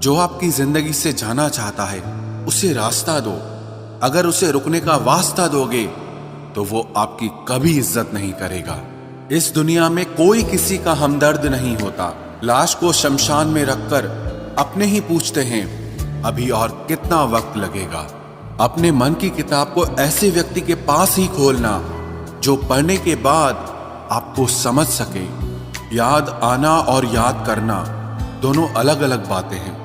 जो आपकी जिंदगी से जाना चाहता है उसे रास्ता दो। अगर उसे रुकने का वास्ता दोगे तो वो आपकी कभी इज्जत नहीं करेगा। इस दुनिया में कोई किसी का हमदर्द नहीं होता। लाश को शमशान में रखकर अपने ही पूछते हैं अभी और कितना वक्त लगेगा। अपने मन की किताब को ऐसे व्यक्ति के पास ही खोलना जो पढ़ने के बाद आपको समझ सके। याद आना और याद करना दोनों अलग अलग बातें हैं।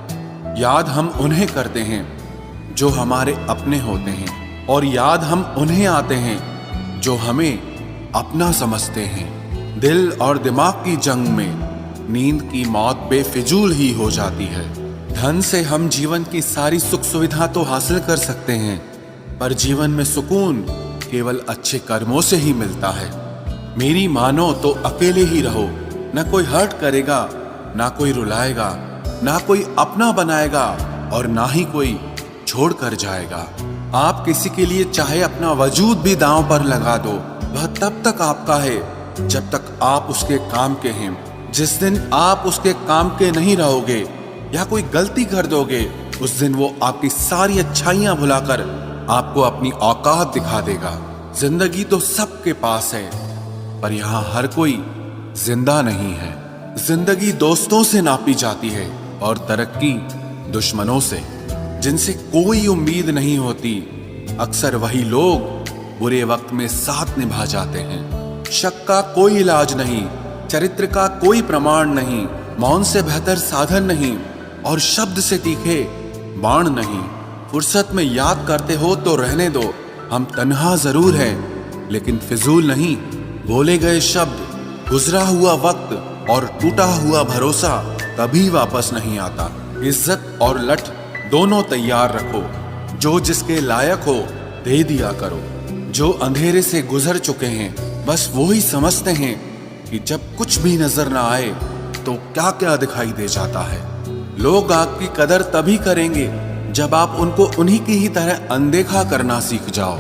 याद हम उन्हें करते हैं जो हमारे अपने होते हैं, और याद हम उन्हें आते हैं जो हमें अपना समझते हैं। दिल और दिमाग की जंग में नींद की मौत बेफिजूल ही हो जाती है। धन से हम जीवन की सारी सुख सुविधा तो हासिल कर सकते हैं, पर जीवन में सुकून केवल अच्छे कर्मों से ही मिलता है। मेरी मानो तो अकेले ही रहो, न कोई हर्ट करेगा, ना कोई रुलाएगा, ना कोई अपना बनाएगा और ना ही कोई छोड़ कर जाएगा। आप किसी के लिए चाहे अपना वजूद भी दांव पर लगा दो, वह तब तक आपका है जब तक आप उसके काम के हैं। जिस दिन आप उसके काम के नहीं रहोगे या कोई गलती कर दोगे, उस दिन वो आपकी सारी अच्छाइयां भुलाकर आपको अपनी औकात दिखा देगा। जिंदगी तो सबके पास है, पर यहाँ हर कोई जिंदा नहीं है। जिंदगी दोस्तों से नापी जाती है और तरक्की दुश्मनों से। जिनसे कोई उम्मीद नहीं होती, अक्सर वही लोग बुरे वक्त में साथ निभा जाते हैं। शक का कोई इलाज नहीं, चरित्र का कोई प्रमाण नहीं, मौन से बेहतर साधन नहीं और शब्द से तीखे बाण नहीं। फुर्सत में याद करते हो तो रहने दो, हम तन्हा जरूर हैं लेकिन फिजूल नहीं। बोले गए शब्द, गुजरा हुआ वक्त और टूटा हुआ भरोसा कभी वापस नहीं आता। इज्जत और लठ दोनों तैयार रखो, जो जिसके लायक हो दे दिया करो। जो अंधेरे से गुजर चुके हैं बस वो ही समझते हैं कि जब कुछ भी नजर ना आए तो क्या क्या दिखाई दे जाता है। लोग आपकी कदर तभी करेंगे जब आप उनको उन्हीं की ही तरह अनदेखा करना सीख जाओ।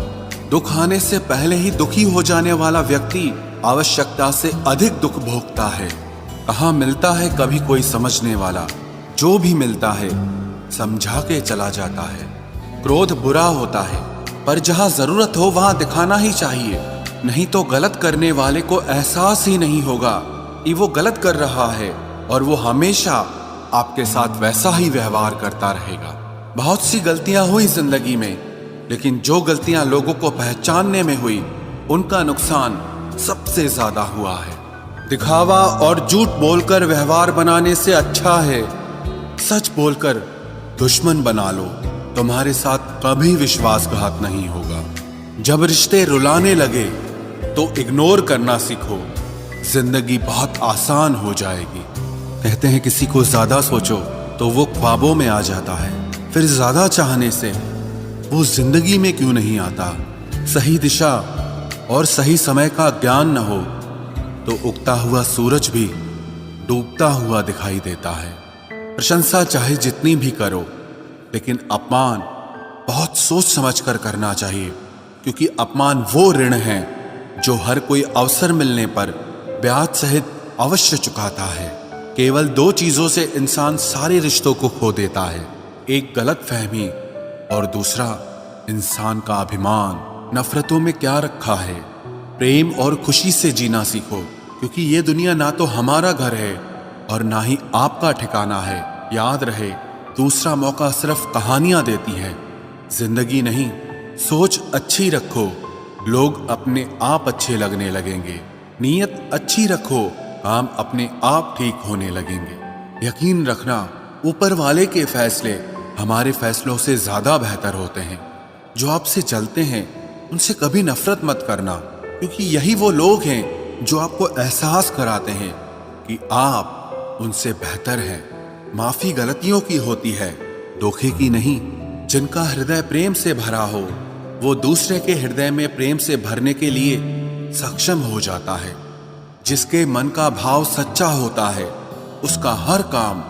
दुख आने से पहले ही दुखी हो जाने वाला व्यक्ति आवश्यकता से अधिक दुख भोगता है। कहाँ मिलता है कभी कोई समझने वाला, जो भी मिलता है समझा के चला जाता है। क्रोध बुरा होता है, पर जहाँ जरूरत हो वहां दिखाना ही चाहिए, नहीं तो गलत करने वाले को एहसास ही नहीं होगा कि वो गलत कर रहा है और वो हमेशा आपके साथ वैसा ही व्यवहार करता रहेगा। बहुत सी गलतियां हुई जिंदगी में, लेकिन जो गलतियां लोगों को पहचानने में हुई उनका नुकसान सबसे ज्यादा हुआ है। दिखावा और झूठ बोलकर व्यवहार बनाने से अच्छा है सच बोलकर दुश्मन बना लो। तुम्हारे साथ कभी विश्वासघात नहीं होगा। जब रिश्ते रुलाने लगे तो इग्नोर करना सीखो, जिंदगी बहुत आसान हो जाएगी। कहते हैं किसी को ज्यादा सोचो तो वो ख्वाबों में आ जाता है, फिर ज्यादा चाहने से वो जिंदगी में क्यों नहीं आता। सही दिशा और सही समय का ज्ञान न हो तो उगता हुआ सूरज भी डूबता हुआ दिखाई देता है। प्रशंसा चाहे जितनी भी करो, लेकिन अपमान बहुत सोच समझ कर करना चाहिए, क्योंकि अपमान वो ऋण है जो हर कोई अवसर मिलने पर ब्याज सहित अवश्य चुकाता है। केवल दो चीजों से इंसान सारे रिश्तों को खो देता है, एक गलतफहमी और दूसरा इंसान का अभिमान। नफरतों में क्या रखा है, प्रेम और खुशी से जीना सीखो, क्योंकि ये दुनिया ना तो हमारा घर है और ना ही आपका ठिकाना है। याद रहे, दूसरा मौका सिर्फ कहानियां देती है, जिंदगी नहीं। सोच अच्छी रखो, लोग अपने आप अच्छे लगने लगेंगे। नीयत अच्छी रखो, काम अपने आप ठीक होने लगेंगे। यकीन रखना, ऊपर वाले के फैसले हमारे फैसलों से ज्यादा बेहतर होते हैं। जो आपसे चलते हैं उनसे कभी नफरत मत करना, क्योंकि यही वो लोग हैं जो आपको एहसास कराते हैं कि आप उनसे बेहतर हैं। माफी गलतियों की होती है, धोखे की नहीं। जिनका हृदय प्रेम से भरा हो वो दूसरे के हृदय में प्रेम से भरने के लिए सक्षम हो जाता है। जिसके मन का भाव सच्चा होता है उसका हर काम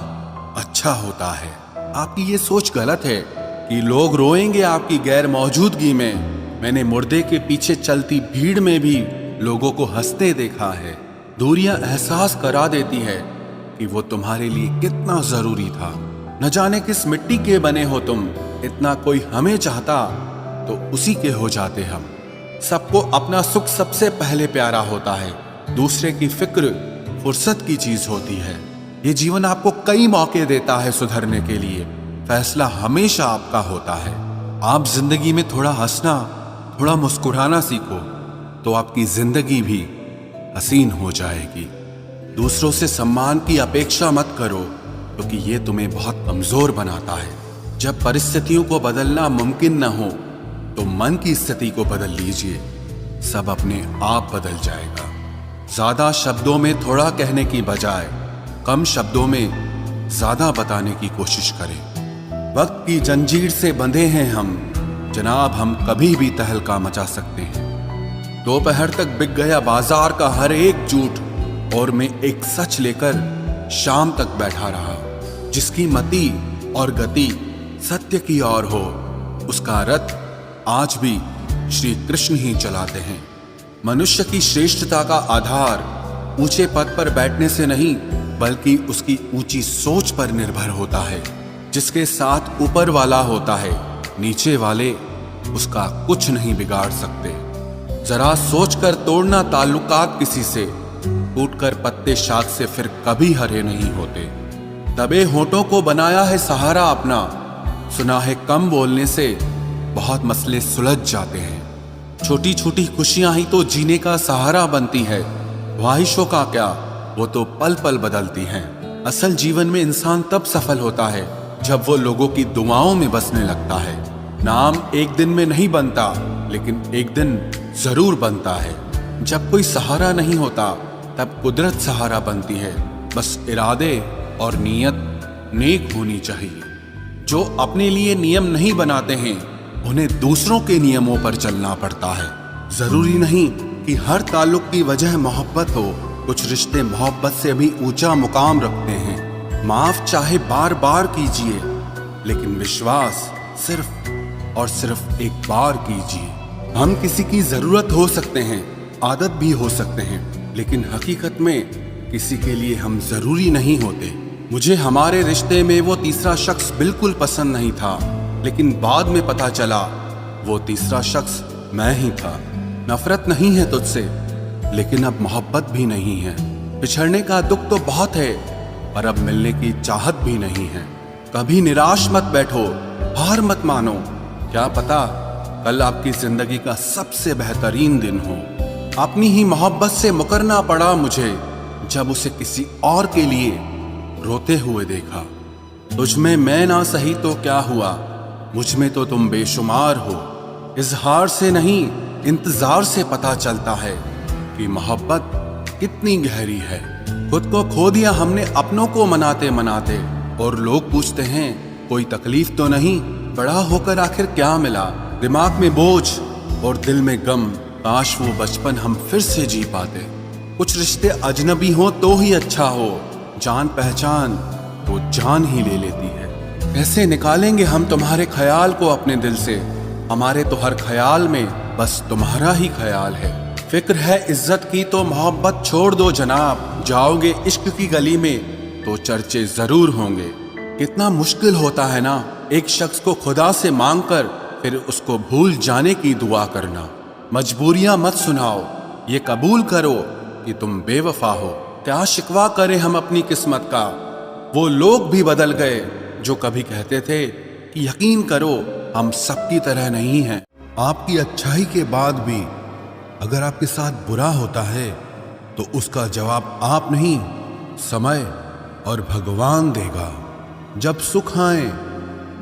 अच्छा होता है। आपकी ये सोच गलत है कि लोग रोएंगे आपकी गैर मौजूदगी में। मैंने मुर्दे के पीछे चलती भीड़ में भी लोगों को हंसते देखा है। दूरियां एहसास करा देती है कि वो तुम्हारे लिए कितना जरूरी था। न जाने किस मिट्टी के बने हो तुम, इतना कोई हमें चाहता तो उसी के हो जाते हम। सबको अपना सुख सबसे पहले प्यारा होता है, दूसरे की फिक्र फुर्सत की चीज होती है। ये जीवन आपको कई मौके देता है सुधरने के लिए, फैसला हमेशा आपका होता है। आप जिंदगी में थोड़ा हंसना, थोड़ा मुस्कुराना सीखो तो आपकी जिंदगी भी हसीन हो जाएगी। दूसरों से सम्मान की अपेक्षा मत करो, क्योंकि ये तुम्हें बहुत कमजोर बनाता है। जब परिस्थितियों को बदलना मुमकिन न हो तो मन की स्थिति को बदल लीजिए, सब अपने आप बदल जाएगा। ज्यादा शब्दों में थोड़ा कहने की बजाय कम शब्दों में ज्यादा बताने की कोशिश करें। वक्त की जंजीर से बंधे हैं हम जनाब, हम कभी भी तहलका मचा सकते हैं। दोपहर तक बिक गया बाजार का हर एक झूठ, और मैं एक सच लेकर शाम तक बैठा रहा। जिसकी मति और गति सत्य की ओर हो, उसका रथ आज भी श्री कृष्ण ही चलाते हैं। मनुष्य की श्रेष्ठता का आधार ऊंचे पद पर बैठने से नहीं, बल्कि उसकी ऊंची सोच पर निर्भर होता है। जिसके साथ ऊपर वाला होता है, नीचे वाले उसका कुछ नहीं बिगाड़ सकते। जरा सोचकर तोड़ना ताल्लुकात किसी से, टूटकर पत्ते शाख से फिर कभी हरे नहीं होते। दबे होठों को बनाया है सहारा अपना, सुना है कम बोलने से बहुत मसले सुलझ जाते हैं। छोटी छोटी खुशियां ही तो जीने का सहारा बनती है, ख्वाहिशों का क्या, वो तो पल पल बदलती हैं। असल जीवन में इंसान तब सफल होता है जब वो लोगों की दुआओं में बसने लगता है। नाम एक दिन में नहीं बनता, लेकिन एक दिन जरूर बनता है। जब कोई सहारा नहीं होता तब कुदरत सहारा बनती है। बस इरादे और नीयत नेक होनी चाहिए। जो अपने लिए नियम नहीं बनाते हैं, उन्हें दूसरों के नियमों पर चलना पड़ता है। जरूरी नहीं कि हर ताल्लुक की वजह मोहब्बत हो, कुछ रिश्ते मोहब्बत से भी ऊंचा मुकाम रखते हैं। माफ चाहे बार बार कीजिए, लेकिन विश्वास सिर्फ और सिर्फ एक बार कीजिए। हम किसी की जरूरत हो सकते हैं, आदत भी हो सकते हैं, लेकिन हकीकत में किसी के लिए हम जरूरी नहीं होते। मुझे हमारे रिश्ते में वो तीसरा शख्स बिल्कुल पसंद नहीं था, लेकिन बाद में पता चला वो तीसरा शख्स मैं ही था। नफरत नहीं है तुझसे, लेकिन अब मोहब्बत भी नहीं है। बिछड़ने का दुख तो बहुत है, पर अब मिलने की चाहत भी नहीं है। कभी निराश मत बैठो, हार मत मानो। क्या पता कल आपकी जिंदगी का सबसे बेहतरीन दिन हो। अपनी ही मोहब्बत से मुकरना पड़ा मुझे, जब उसे किसी और के लिए रोते हुए देखा। तुझ में मैं ना सही तो क्या हुआ, मुझ में तो तुम बेशुमार हो। इजहार से नहीं, इंतजार से पता चलता है कि मोहब्बत कितनी गहरी है। खुद को खो दिया हमने अपनों को मनाते मनाते, और लोग पूछते हैं कोई तकलीफ तो नहीं। बड़ा होकर आखिर क्या मिला, दिमाग में बोझ और दिल में गम। काश वो बचपन हम फिर से जी पाते। कुछ रिश्ते अजनबी हो तो ही अच्छा हो, जान पहचान तो जान ही ले लेती है। कैसे निकालेंगे हम तुम्हारे ख्याल को अपने दिल से, हमारे तो हर ख्याल में बस तुम्हारा ही ख्याल है। फिक्र है इज्जत की तो मोहब्बत छोड़ दो जनाब, जाओगे इश्क की गली में तो चर्चे जरूर होंगे। कितना मुश्किल होता है ना एक शख्स को खुदा से मांग कर फिर उसको भूल जाने की दुआ करना। मजबूरियां मत सुनाओ, ये कबूल करो कि तुम बेवफा हो। क्या शिकवा करें हम अपनी किस्मत का, वो लोग भी बदल गए जो कभी कहते थे कि यकीन करो हम सबकी तरह नहीं हैं। आपकी अच्छाई के बाद भी अगर आपके साथ बुरा होता है तो उसका जवाब आप नहीं, समय और भगवान देगा। जब सुख आए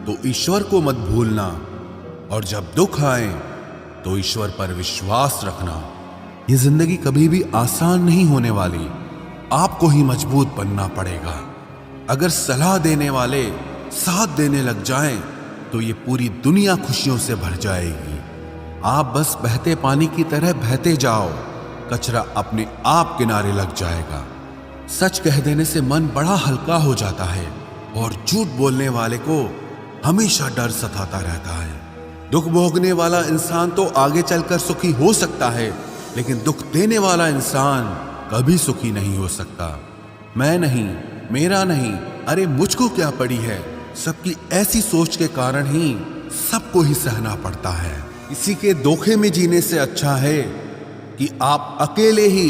तो ईश्वर को मत भूलना, और जब दुख आए तो ईश्वर पर विश्वास रखना। ये जिंदगी कभी भी आसान नहीं होने वाली, आपको ही मजबूत बनना पड़ेगा। अगर सलाह देने वाले साथ देने लग जाएं तो ये पूरी दुनिया खुशियों से भर जाएगी। आप बस बहते पानी की तरह बहते जाओ, कचरा अपने आप किनारे लग जाएगा। सच कह देने से मन बड़ा हल्का हो जाता है, और झूठ बोलने वाले को हमेशा डर सताता रहता है। दुख भोगने वाला इंसान तो आगे चलकर सुखी हो सकता है, लेकिन दुख देने वाला इंसान कभी सुखी नहीं हो सकता। मैं नहीं, मेरा नहीं, अरे मुझको क्या पड़ी है, सबकी ऐसी सोच के कारण ही सबको ही सहना पड़ता है। किसी के धोखे में जीने से अच्छा है कि आप अकेले ही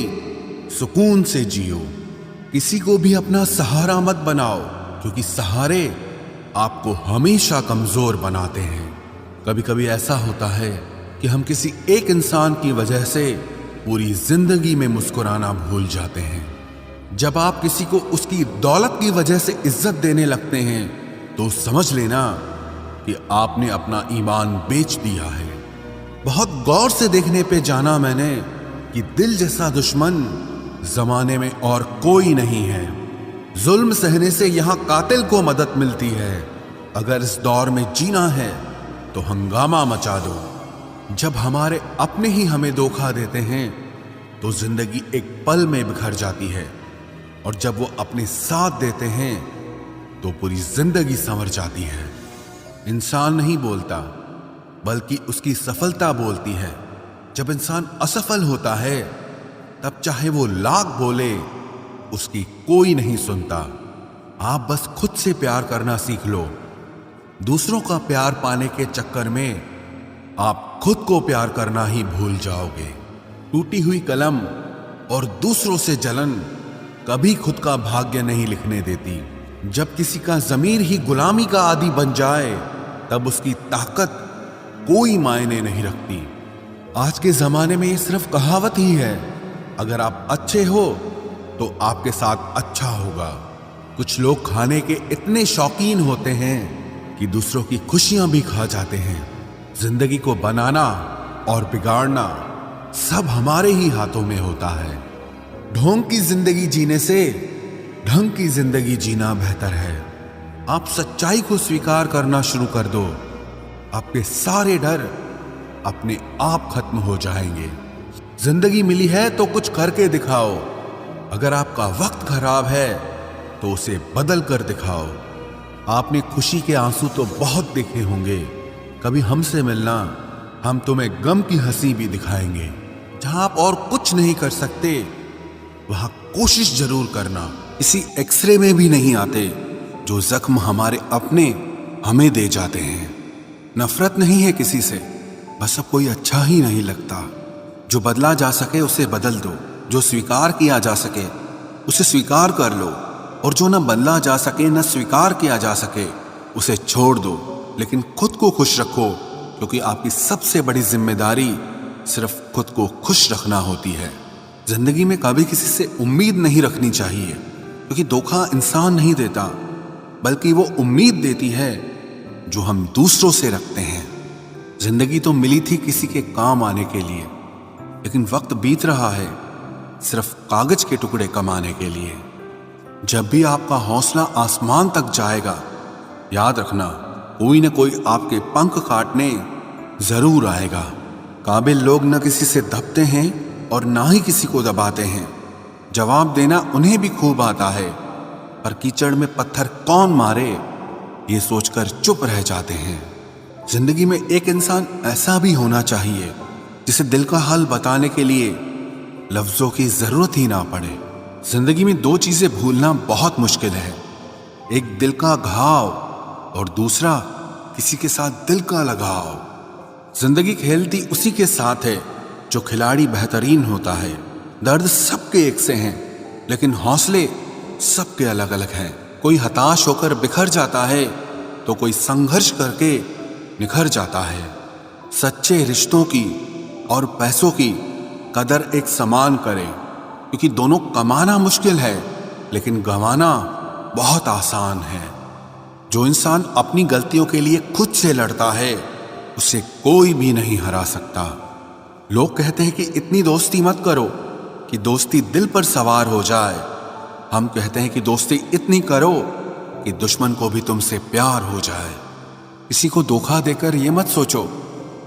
सुकून से जियो। किसी को भी अपना सहारा मत बनाओ, क्योंकि सहारे आपको हमेशा कमजोर बनाते हैं। कभी कभी ऐसा होता है कि हम किसी एक इंसान की वजह से पूरी जिंदगी में मुस्कुराना भूल जाते हैं। जब आप किसी को उसकी दौलत की वजह से इज्जत देने लगते हैं तो समझ लेना कि आपने अपना ईमान बेच दिया है। बहुत गौर से देखने पे जाना मैंने कि दिल जैसा दुश्मन जमाने में और कोई नहीं है। जुल्म सहने से यहां कातिल को मदद मिलती है। अगर इस दौर में जीना है तो हंगामा मचा दो। जब हमारे अपने ही हमें धोखा देते हैं तो जिंदगी एक पल में बिखर जाती है, और जब वो अपने साथ देते हैं तो पूरी जिंदगी संवर जाती है। इंसान नहीं बोलता, बल्कि उसकी सफलता बोलती है। जब इंसान असफल होता है तब चाहे वो लाख बोले, उसकी कोई नहीं सुनता। आप बस खुद से प्यार करना सीख लो। दूसरों का प्यार पाने के चक्कर में आप खुद को प्यार करना ही भूल जाओगे। टूटी हुई कलम और दूसरों से जलन कभी खुद का भाग्य नहीं लिखने देती। जब किसी का ज़मीर ही गुलामी का आदी बन जाए तब उसकी ताकत कोई मायने नहीं रखती। आज के ज़माने में ये सिर्फ कहावत ही है, अगर आप अच्छे हो तो आपके साथ अच्छा होगा। कुछ लोग खाने के इतने शौकीन होते हैं कि दूसरों की खुशियां भी खा जाते हैं। जिंदगी को बनाना और बिगाड़ना सब हमारे ही हाथों में होता है। ढोंग की जिंदगी जीने से ढंग की जिंदगी जीना बेहतर है। आप सच्चाई को स्वीकार करना शुरू कर दो, आपके सारे डर अपने आप खत्म हो जाएंगे। जिंदगी मिली है तो कुछ करके दिखाओ। अगर आपका वक्त खराब है तो उसे बदल कर दिखाओ। आपने खुशी के आंसू तो बहुत देखे होंगे, कभी हमसे मिलना, हम तुम्हें गम की हंसी भी दिखाएंगे। जहां आप और कुछ नहीं कर सकते वहां कोशिश जरूर करना। इसी एक्सरे में भी नहीं आते जो जख्म हमारे अपने हमें दे जाते हैं। नफरत नहीं है किसी से, बस अब कोई अच्छा ही नहीं लगता। जो बदला जा सके उसे बदल दो, जो स्वीकार किया जा सके उसे स्वीकार कर लो, और जो न बदला जा सके न स्वीकार किया जा सके उसे छोड़ दो। लेकिन खुद को खुश रखो, क्योंकि आपकी सबसे बड़ी जिम्मेदारी सिर्फ खुद को खुश रखना होती है। जिंदगी में कभी किसी से उम्मीद नहीं रखनी चाहिए, क्योंकि धोखा इंसान नहीं देता, बल्कि वो उम्मीद देती है जो हम दूसरों से रखते हैं। जिंदगी तो मिली थी किसी के काम आने के लिए, लेकिन वक्त बीत रहा है सिर्फ कागज के टुकड़े कमाने के लिए। जब भी आपका हौसला आसमान तक जाएगा, याद रखना कोई न कोई आपके पंख काटने जरूर आएगा। काबिल लोग न किसी से दबते हैं और ना ही किसी को दबाते हैं। जवाब देना उन्हें भी खूब आता है, पर कीचड़ में पत्थर कौन मारे ये सोचकर चुप रह जाते हैं। जिंदगी में एक इंसान ऐसा भी होना चाहिए जिसे दिल का हाल बताने के लिए लफ्जों की जरूरत ही ना पड़े। जिंदगी में दो चीजें भूलना बहुत मुश्किल है, एक दिल का घाव और दूसरा किसी के साथ दिल का लगाव। जिंदगी खेलती उसी के साथ है जो खिलाड़ी बेहतरीन होता है। दर्द सबके एक से हैं, लेकिन हौसले सबके अलग अलग हैं। कोई हताश होकर बिखर जाता है तो कोई संघर्ष करके निखर जाता है। सच्चे रिश्तों की और पैसों की कदर एक समान करें, क्योंकि दोनों कमाना मुश्किल है लेकिन गंवाना बहुत आसान है। जो इंसान अपनी गलतियों के लिए खुद से लड़ता है उसे कोई भी नहीं हरा सकता। लोग कहते हैं कि इतनी दोस्ती मत करो कि दोस्ती दिल पर सवार हो जाए। हम कहते हैं कि दोस्ती इतनी करो कि दुश्मन को भी तुमसे प्यार हो जाए। किसी को धोखा देकर ये मत सोचो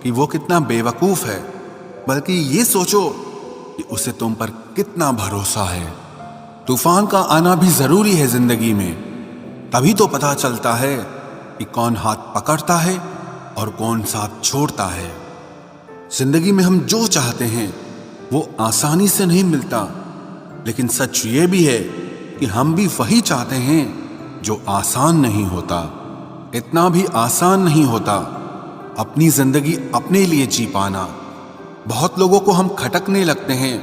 कि वो कितना बेवकूफ है, बल्कि ये सोचो कि उसे तुम पर कितना भरोसा है। तूफान का आना भी जरूरी है जिंदगी में, तभी तो पता चलता है कि कौन हाथ पकड़ता है और कौन साथ छोड़ता है। जिंदगी में हम जो चाहते हैं वो आसानी से नहीं मिलता, लेकिन सच ये भी है कि हम भी वही चाहते हैं जो आसान नहीं होता। इतना भी आसान नहीं होता अपनी जिंदगी अपने लिए जी पाना। बहुत लोगों को हम खटकने लगते हैं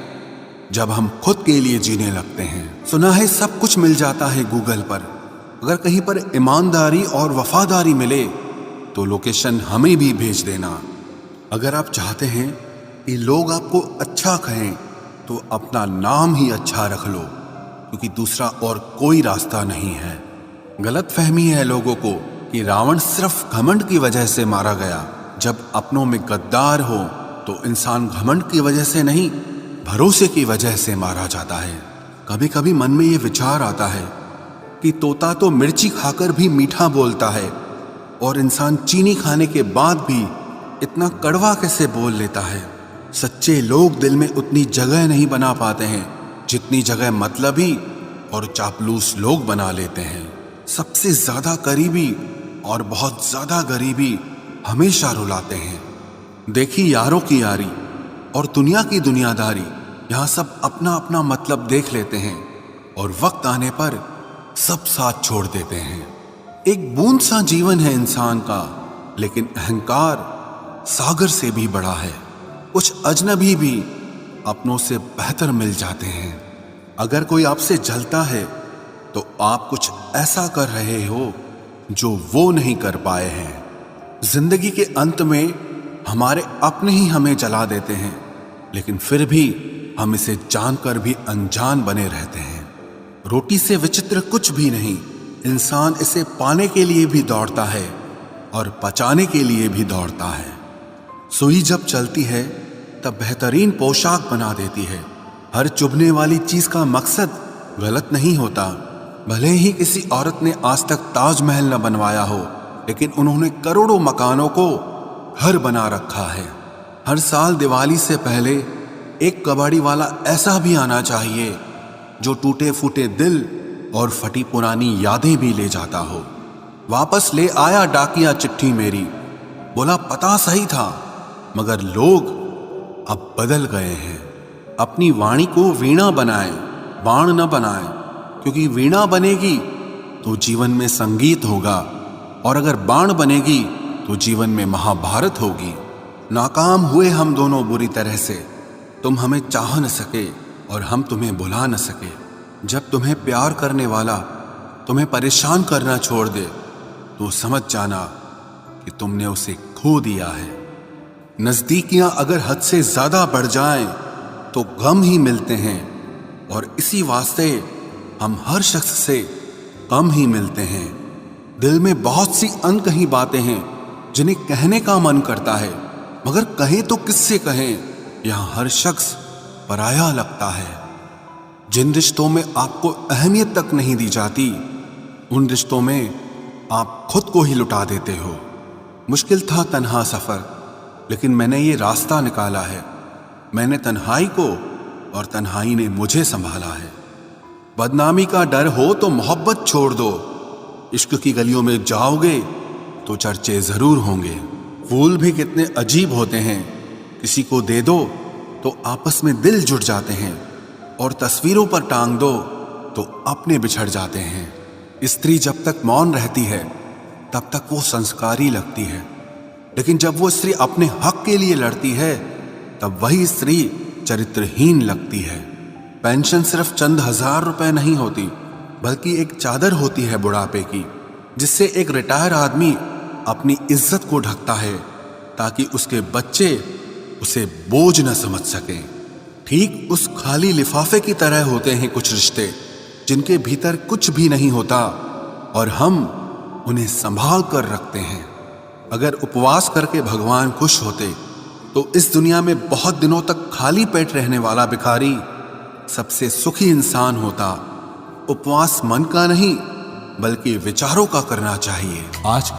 जब हम खुद के लिए जीने लगते हैं। सुना है सब कुछ मिल जाता है गूगल पर, अगर कहीं पर ईमानदारी और वफादारी मिले तो लोकेशन हमें भी भेज देना। अगर आप चाहते हैं कि लोग आपको अच्छा कहें तो अपना नाम ही अच्छा रख लो, क्योंकि दूसरा और कोई रास्ता नहीं है। गलत फहमी है लोगों को कि रावण सिर्फ घमंड की वजह से मारा गया। जब अपनों में गद्दार हो तो इंसान घमंड की वजह से नहीं, भरोसे की वजह से मारा जाता है। कभी कभी मन में ये विचार आता है कि तोता तो मिर्ची खाकर भी मीठा बोलता है, और इंसान चीनी खाने के बाद भी इतना कड़वा कैसे बोल लेता है। सच्चे लोग दिल में उतनी जगह नहीं बना पाते हैं जितनी जगह मतलबी और चापलूस लोग बना लेते हैं। सबसे ज्यादा करीबी और बहुत ज्यादा गरीबी हमेशा रुलाते हैं। देखी यारों की यारी और दुनिया की दुनियादारी, यहाँ सब अपना अपना मतलब देख लेते हैं और वक्त आने पर सब साथ छोड़ देते हैं। एक बूंद सा जीवन है इंसान का, लेकिन अहंकार सागर से भी बड़ा है। कुछ अजनबी भी अपनों से बेहतर मिल जाते हैं। अगर कोई आपसे जलता है तो आप कुछ ऐसा कर रहे हो जो वो नहीं कर पाए हैं। जिंदगी के अंत में हमारे अपने ही हमें जला देते हैं, लेकिन फिर भी हम इसे जानकर भी अनजान बने रहते हैं। रोटी से विचित्र कुछ भी नहीं, इंसान इसे पाने के लिए भी दौड़ता है और पचाने के लिए भी दौड़ता है। सुई जब चलती है तब बेहतरीन पोशाक बना देती है। हर चुभने वाली चीज का मकसद गलत नहीं होता। भले ही किसी औरत ने आज तक ताजमहल न बनवाया हो, लेकिन उन्होंने करोड़ों मकानों को घर बना रखा है। हर साल दिवाली से पहले एक कबाड़ी वाला ऐसा भी आना चाहिए जो टूटे फूटे दिल और फटी पुरानी यादें भी ले जाता हो। वापस ले आया डाकिया चिट्ठी मेरी, बोला पता सही था मगर लोग अब बदल गए हैं। अपनी वाणी को वीणा बनाए, बाण न बनाए, क्योंकि वीणा बनेगी तो जीवन में संगीत होगा, और अगर बाण बनेगी तो जीवन में महाभारत होगी। नाकाम हुए हम दोनों बुरी तरह से, तुम हमें चाह न सके और हम तुम्हें भुला न सके। जब तुम्हें प्यार करने वाला तुम्हें परेशान करना छोड़ दे तो समझ जाना कि तुमने उसे खो दिया है। नजदीकियां अगर हद से ज्यादा बढ़ जाएं तो गम ही मिलते हैं, और इसी वास्ते हम हर शख्स से कम ही मिलते हैं। दिल में बहुत सी अनकही बातें हैं जिन्हें कहने का मन करता है, मगर कहें तो किससे कहें, यहां हर शख्स पराया लगता है। जिन रिश्तों में आपको अहमियत तक नहीं दी जाती, उन रिश्तों में आप खुद को ही लुटा देते हो। मुश्किल था तन्हा सफर, लेकिन मैंने ये रास्ता निकाला है। मैंने तन्हाई को और तन्हाई ने मुझे संभाला है। बदनामी का डर हो तो मोहब्बत छोड़ दो, इश्क की गलियों में जाओगे तो चर्चे जरूर होंगे। फूल भी कितने अजीब होते हैं, किसी को दे दो तो आपस में दिल जुट जाते हैं, और तस्वीरों पर टांग दो तो अपने बिछड़ जाते हैं। स्त्री जब तक मौन रहती है तब तक वो संस्कारी लगती है, लेकिन जब वो स्त्री अपने हक के लिए लड़ती है तब वही स्त्री चरित्रहीन लगती है। पेंशन सिर्फ चंद हजार रुपए नहीं होती, बल्कि एक चादर होती है बुढ़ापे की, जिससे एक रिटायर आदमी अपनी इज्जत को ढकता है ताकि उसके बच्चे उसे बोझ न समझ सकें। ठीक उस खाली लिफाफे की तरह होते हैं कुछ रिश्ते जिनके भीतर कुछ भी नहीं होता और हम उन्हें संभाल कर रखते हैं। अगर उपवास करके भगवान खुश होते तो इस दुनिया में बहुत दिनों तक खाली पेट रहने वाला भिखारी सबसे सुखी इंसान होता। उपवास मन का नहीं बल्कि विचारों का करना चाहिए। आज